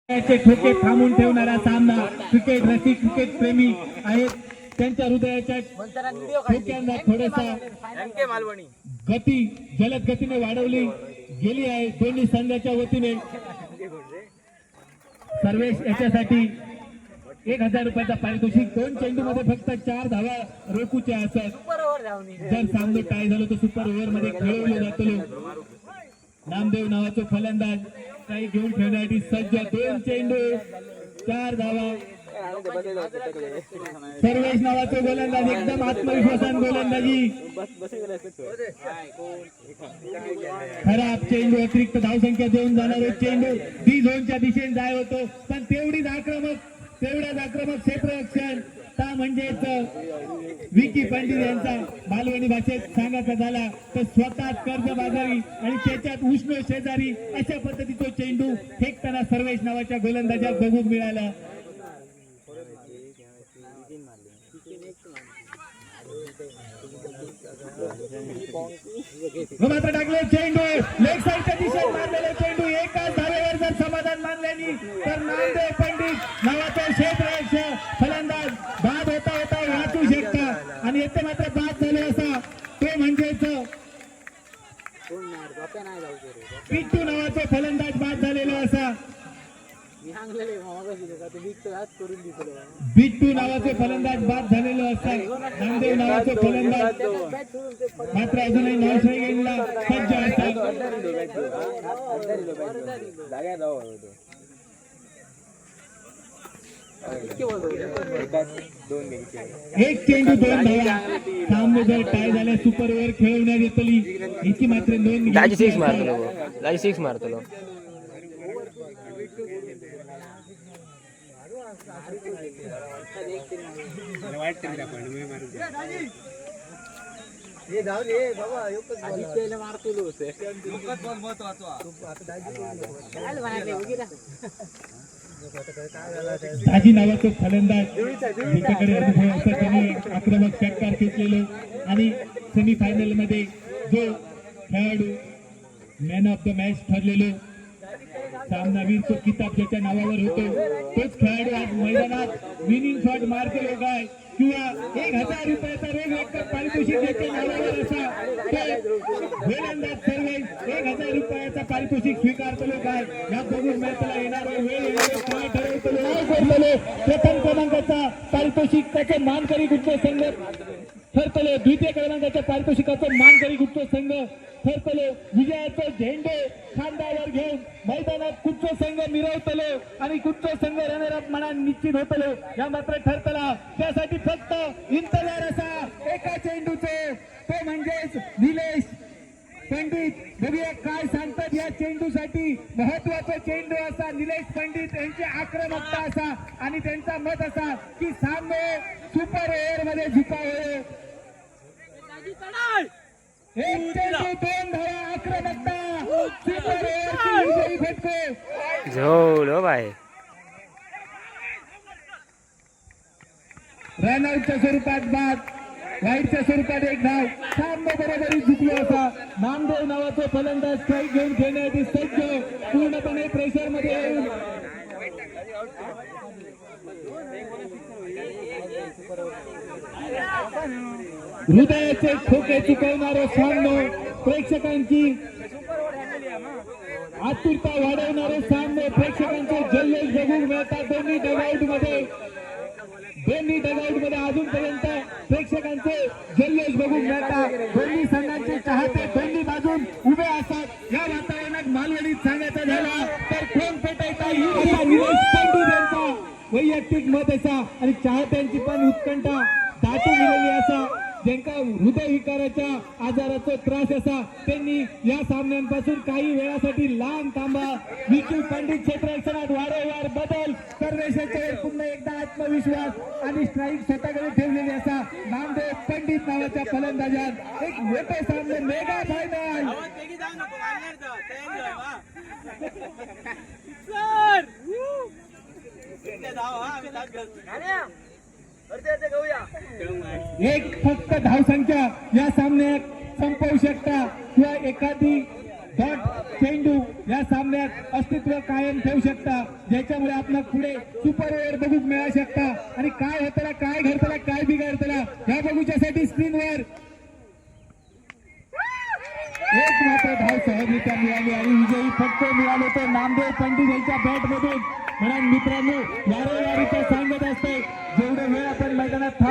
ठोके थांबून ठेवणारा सामना क्रिकेट रसिक क्रिकेट प्रेमी आहेत त्यांच्या हृदयाच्या ठोक्यांना थोडासा गती जलद गतीने वाढवली गेली आहे दोन्ही संघाच्या वतीने। सर्वेश याच्यासाठी 1000 रुपयाचा पारितोषिक। 2 चेंडूमध्ये फक्त 4 धावा रोखूच्या असतात। जर सामना टाय झालं तर सुपर ओव्हर मध्ये खेळवलं जातं। नामदेव नावाचा फलंदाज काही घेऊन ठेवण्यासाठी सज्ज। 2 चेंडू 4 धावा। सर्वेश नावाचा गोलंदाज एकदम आत्मविश्वासान गोलंदाजी। खराब चेंडू अतिरिक्त धावसंख्या देऊन जाणारा चेंडू डी झोनच्या दिशेने जाय होतो पण तेवढ्याच आक्रमक क्षेत्ररक्षण ता म्हणजेच विकी पंडित यांचा मालवणी भाषेत सांगायचा झाला तर स्वतः कर्जबाजारी आणि त्याच्यात उष्ण शेजारी अशा पद्धतीचा चेंडू फेकताना सर्वेश नावाच्या गोलंदाजाला बघून मिळाला। मात्र टाकले चेंडू लेग साईडच्या दिशेने मारलेले चेंडू एकाच धावेवर जर समाधान मानल्यानी तर नामदेव पंडित नावाचा क्षेत्ररक्षक फलंदाज बाद होता वाचू शकता आणि येथे मात्र बाद झाले असा तो म्हणजेच पिट्टू नावाचा फलंदाज बाद झालेला असा। बिट्टू नावाचे फलंदाज बाद झालेलो असतात। नामदेव नावाचे फलंदाज मात्र अजूनही नॉनस्ट्राईकला सज्ज असतात। एक चेंडू 2 धावा। सामने जर टाय झाल्या सुपर ओव्हर खेळवण्यात येतली हिची मात्र 2 6 मारतलो। दाजी नावाचं फलंदाज ज्याच्याकडे अनुभव असतो त्याने आक्रमक षटकार खेचलेलो आणि सेमीफायनल मध्ये जो खेळाडू मॅन ऑफ द मॅच ठरलेलो सामनावीरचा किताब ज्याच्या नावावर होतो तोच खेळाडू आज मैदानात विनिंग शॉट मारतो काय किंवा 1000 रुपयाचा रोख रक्कम पारितोषिक ज्याच्या नावावर असा गोलंदाज सर्वेश 1000 रुपयाचा पारितोषिक स्वीकारतो काय या बघून मॅचला येणारा वेळ काय ठरवतो प्रथम क्रमांकाचा पारितोषिक त्याचे मानकरी कुठचे संघ ठरतले द्वितीय क्रमांकाच्या पारितोषिकाचा मानकरी कुठचे संघ ठरतले विजयाचा झेंडे खांद्यावर घेऊन मैदानात कुठचा संघ मिरवतले आणि कुठचा संघ रनर अप म्हणा निश्चित होतले या मात्र ठरतला त्यासाठी फक्त इंतजार असा एका चेंडूचे तो म्हणजेच निलेश पंडित। बघूया काय सांगतात या चेंडूसाठी महत्वाचा चेंडू असा निलेश पंडित यांची आक्रमकता असा आणि त्यांचा मत असा की सामने सुपर ओव्हर मध्ये झुकावे। एक चेंडू 2 धावा आक्रमकता सुपर ओव्हरची फटको झोलो भाई रनआउटच्या स्वरूपात बाद वाईटच्या स्वरूपात 1 धाव। सामना बरोबरी झुकलो असा नामदेव नावाचा फलंदाज स्ट्राईक घेऊन खेळण्यासाठी सज्ज पूर्णपणे प्रेशर मध्ये येऊन हृदयाचे ठोके चुकवणारे सामने प्रेक्षकांची आतुरता वाढवणारे सामने प्रेक्षकांचे जल्लोष बघून मिळतात। दोन्ही डगआउट मध्ये अजूनपर्यंत प्रेक्षकांचे जल्लोष बघून मिळतात। दोन्ही संघांचे चाहते दोन्ही बाजून उभे असतात। या वातावरणात मालवणीत सांगायचं झाला तर कोण पेटायचा निलेश पंडित यांचा वैयक्तिक मत असा आणि चाहत्यांची पण उत्कंठा दाटून गेलेली असा ज्यांका हृदय विकाराच्या आजाराचा त्रास असा त्यांनी या सामन्यांपासून काही वेळासाठी लांब थांबा। विकी पंडित क्षेत्ररक्षणात वारंवार बदल सर्वेशाच्यावर पुन्हा एकदा आत्मविश्वास आणि स्ट्राईक स्वतःकडे ठेवलेली असा नामदेव पंडित नावाच्या फलंदाजात एक मोठे सामने मेगा फायनल एक फक्त धावसंख्या या सामन्यात संपवू शकता किंवा एखादी शॉट चेंडू या सामन्यात अस्तित्व कायम ठेवू शकता, ज्याच्यामुळे आपण पुढे सुपर ओव्हर बघूक मिळू शकता आणि काय होतला काय घडतला काय बिघडतला ह्या बघूच्यासाठी स्क्रीनवर एक मात्र धाव सहजरित्या मिळाली आणि विजयी फक्त मिळाले तो नामदेव पंडित यांच्या बॅट मधून. म्हणून मित्रांनो वारंवार सांगत असते जेवढे वेळ आपण मैदानात